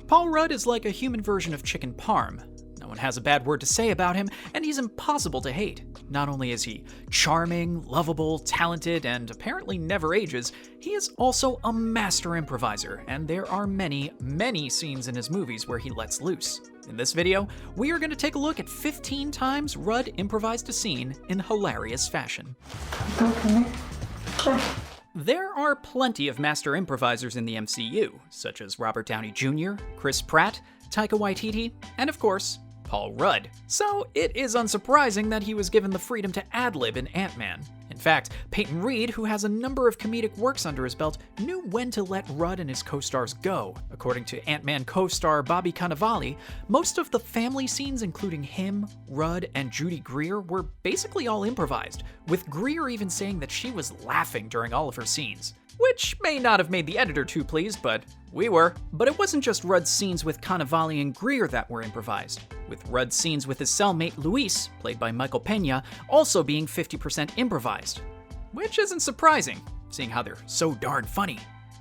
Paul Rudd is like a human version of chicken parm. No one has a bad word to say about him, and he's impossible to hate. Not only is he charming, lovable, talented, and apparently never ages, he is also a master improviser, and there are many, many scenes in his movies where he lets loose. In this video, we are going to take a look at 15 times Rudd improvised a scene in hilarious fashion. Okay. There are plenty of master improvisers in the MCU, such as Robert Downey Jr., Chris Pratt, Taika Waititi, and of course, Paul Rudd. So it is unsurprising that he was given the freedom to ad-lib in Ant-Man. In fact, Peyton Reed, who has a number of comedic works under his belt, knew when to let Rudd and his co-stars go. According to Ant-Man co-star Bobby Cannavale, most of the family scenes, including him, Rudd, and Judy Greer, were basically all improvised, with Greer even saying that she was laughing during all of her scenes. Which may not have made the editor too pleased, but we were. But it wasn't just Rudd's scenes with Cannavale and Greer that were improvised, with Rudd's scenes with his cellmate Luis, played by Michael Pena, also being 50% improvised. Which isn't surprising, seeing how they're so darn funny.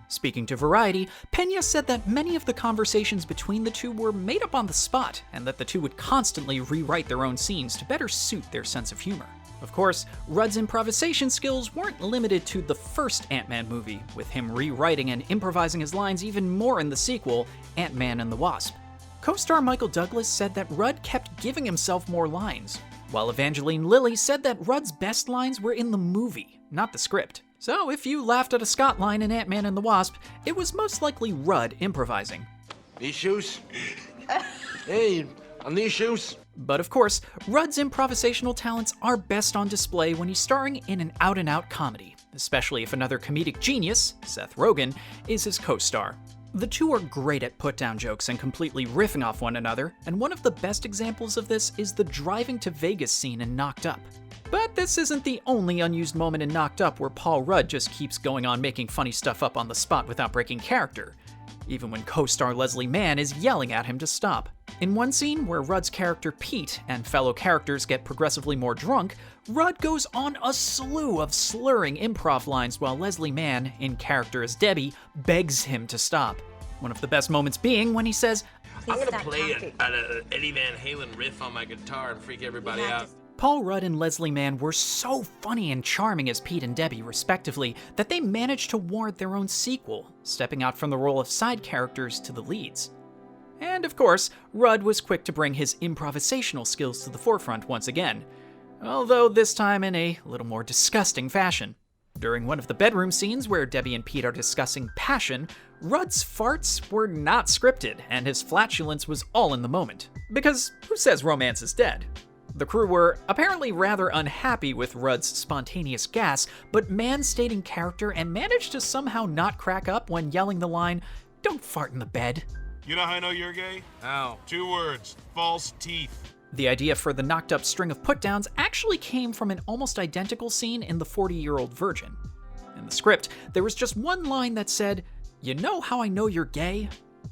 Speaking to Variety, Pena said that many of the conversations between the two were made up on the spot, and that the two would constantly rewrite their own scenes to better suit their sense of humor. Of course, Rudd's improvisation skills weren't limited to the first Ant-Man movie, with him rewriting and improvising his lines even more in the sequel, Ant-Man and the Wasp. Co-star Michael Douglas said that Rudd kept giving himself more lines, while Evangeline Lilly said that Rudd's best lines were in the movie, not the script. So if you laughed at a Scott line in Ant-Man and the Wasp, it was most likely Rudd improvising. These shoes? Hey, on these shoes? But of course, Rudd's improvisational talents are best on display when he's starring in an out-and-out comedy, especially if another comedic genius, Seth Rogen, is his co-star. The two are great at put-down jokes and completely riffing off one another, and one of the best examples of this is the driving to Vegas scene in Knocked Up. But this isn't the only unused moment in Knocked Up where Paul Rudd just keeps going on making funny stuff up on the spot without breaking character, even when co-star Leslie Mann is yelling at him to stop. In one scene where Rudd's character Pete and fellow characters get progressively more drunk, Rudd goes on a slew of slurring improv lines while Leslie Mann, in character as Debbie, begs him to stop. One of the best moments being when he says, I'm gonna play an Eddie Van Halen riff on my guitar and freak everybody out. Paul Rudd and Leslie Mann were so funny and charming as Pete and Debbie, respectively, that they managed to warrant their own sequel, stepping out from the role of side characters to the leads. And of course, Rudd was quick to bring his improvisational skills to the forefront once again, although this time in a little more disgusting fashion. During one of the bedroom scenes where Debbie and Pete are discussing passion, Rudd's farts were not scripted, and his flatulence was all in the moment. Because who says romance is dead? The crew were apparently rather unhappy with Rudd's spontaneous gas, but Mann stayed in character and managed to somehow not crack up when yelling the line, "Don't fart in the bed." You know how I know you're gay? How? 2 words, false teeth. The idea for the knocked up string of put-downs actually came from an almost identical scene in The 40-Year-Old Virgin. In the script, there was just one line that said, "You know how I know you're gay?"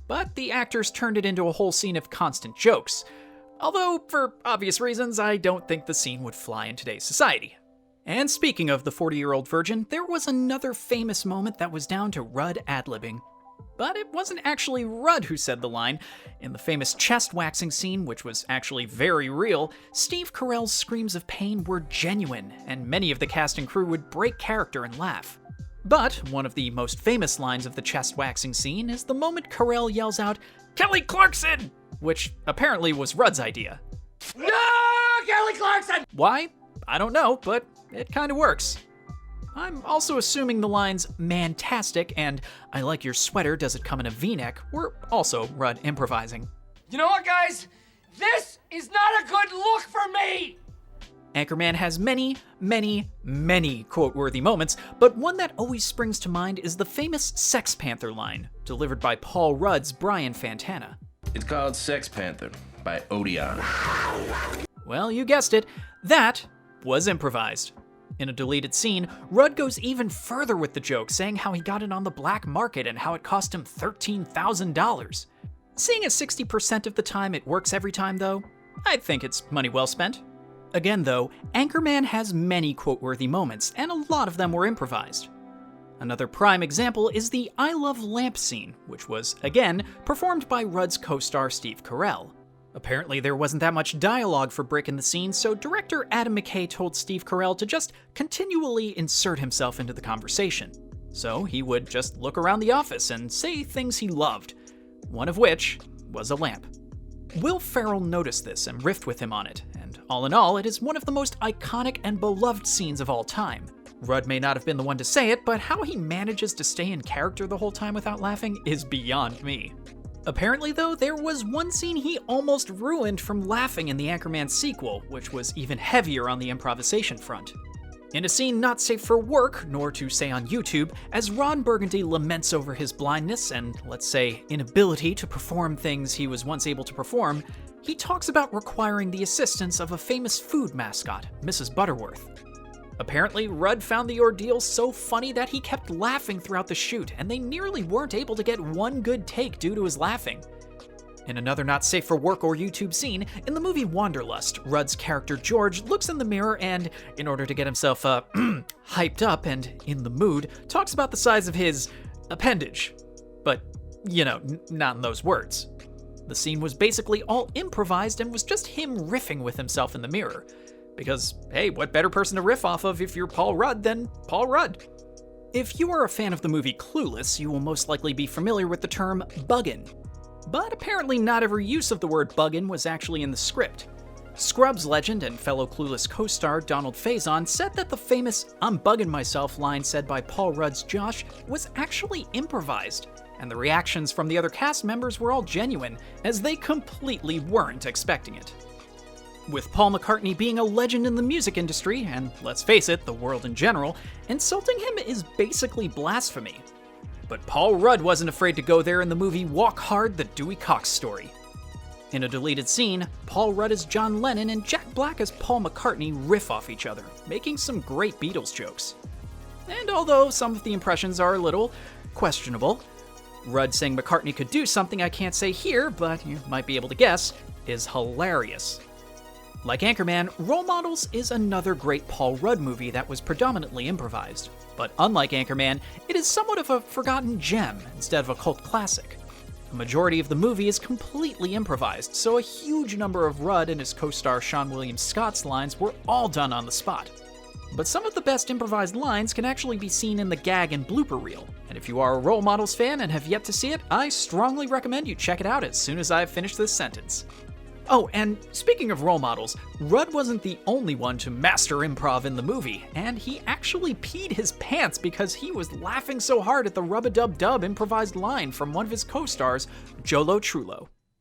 But the actors turned it into a whole scene of constant jokes. Although, for obvious reasons, I don't think the scene would fly in today's society. And speaking of The 40-Year-Old Virgin, there was another famous moment that was down to Rudd ad-libbing. But it wasn't actually Rudd who said the line. In the famous chest waxing scene, which was actually very real, Steve Carell's screams of pain were genuine, and many of the cast and crew would break character and laugh. But one of the most famous lines of the chest waxing scene is the moment Carell yells out, "Kelly Clarkson!" which apparently was Rudd's idea. No, Kelly Clarkson! Why? I don't know, but it kinda works. I'm also assuming the lines "mantastic" and "I like your sweater, does it come in a V-neck" were also Rudd improvising. You know what, guys? This is not a good look for me! Anchorman has many, many, many quote-worthy moments, but one that always springs to mind is the famous Sex Panther line, delivered by Paul Rudd's Brian Fantana. It's called Sex Panther by Odeon. Well, you guessed it, that was improvised. In a deleted scene, Rudd goes even further with the joke, saying how he got it on the black market and how it cost him $13,000. Seeing as 60% of the time it works every time, though, I think it's money well spent. Again, though, Anchorman has many quote-worthy moments, and a lot of them were improvised. Another prime example is the I Love Lamp scene, which was, again, performed by Rudd's co-star Steve Carell. Apparently there wasn't that much dialogue for Brick in the scene, so director Adam McKay told Steve Carell to just continually insert himself into the conversation. So he would just look around the office and say things he loved, one of which was a lamp. Will Ferrell noticed this and riffed with him on it, and all in all, it is one of the most iconic and beloved scenes of all time. Rudd may not have been the one to say it, but how he manages to stay in character the whole time without laughing is beyond me. Apparently, though, there was one scene he almost ruined from laughing in the Anchorman sequel, which was even heavier on the improvisation front. In a scene not safe for work, nor to say on YouTube, as Ron Burgundy laments over his blindness and, let's say, inability to perform things he was once able to perform, he talks about requiring the assistance of a famous food mascot, Mrs. Butterworth. Apparently, Rudd found the ordeal so funny that he kept laughing throughout the shoot, and they nearly weren't able to get one good take due to his laughing. In another not safe for work or YouTube scene, in the movie Wanderlust, Rudd's character George looks in the mirror and, in order to get himself hyped up and in the mood, talks about the size of his appendage. But, not in those words. The scene was basically all improvised and was just him riffing with himself in the mirror. Because, hey, what better person to riff off of if you're Paul Rudd than Paul Rudd? If you are a fan of the movie Clueless, you will most likely be familiar with the term buggin'. But apparently not every use of the word buggin' was actually in the script. Scrubs legend and fellow Clueless co-star Donald Faison said that the famous "I'm buggin' myself" line said by Paul Rudd's Josh was actually improvised, and the reactions from the other cast members were all genuine, as they completely weren't expecting it. With Paul McCartney being a legend in the music industry, and let's face it, the world in general, insulting him is basically blasphemy. But Paul Rudd wasn't afraid to go there in the movie Walk Hard, the Dewey Cox Story. In a deleted scene, Paul Rudd as John Lennon and Jack Black as Paul McCartney riff off each other, making some great Beatles jokes. And although some of the impressions are a little questionable, Rudd saying McCartney could do something I can't say here, but you might be able to guess, is hilarious. Like Anchorman, Role Models is another great Paul Rudd movie that was predominantly improvised. But unlike Anchorman, it is somewhat of a forgotten gem instead of a cult classic. A majority of the movie is completely improvised, so a huge number of Rudd and his co-star Sean William Scott's lines were all done on the spot. But some of the best improvised lines can actually be seen in the gag and blooper reel, and if you are a Role Models fan and have yet to see it, I strongly recommend you check it out as soon as I've finished this sentence. Oh, and speaking of Role Models, Rudd wasn't the only one to master improv in the movie, and he actually peed his pants because he was laughing so hard at the rub-a-dub-dub improvised line from one of his co-stars, Jolo Trullo.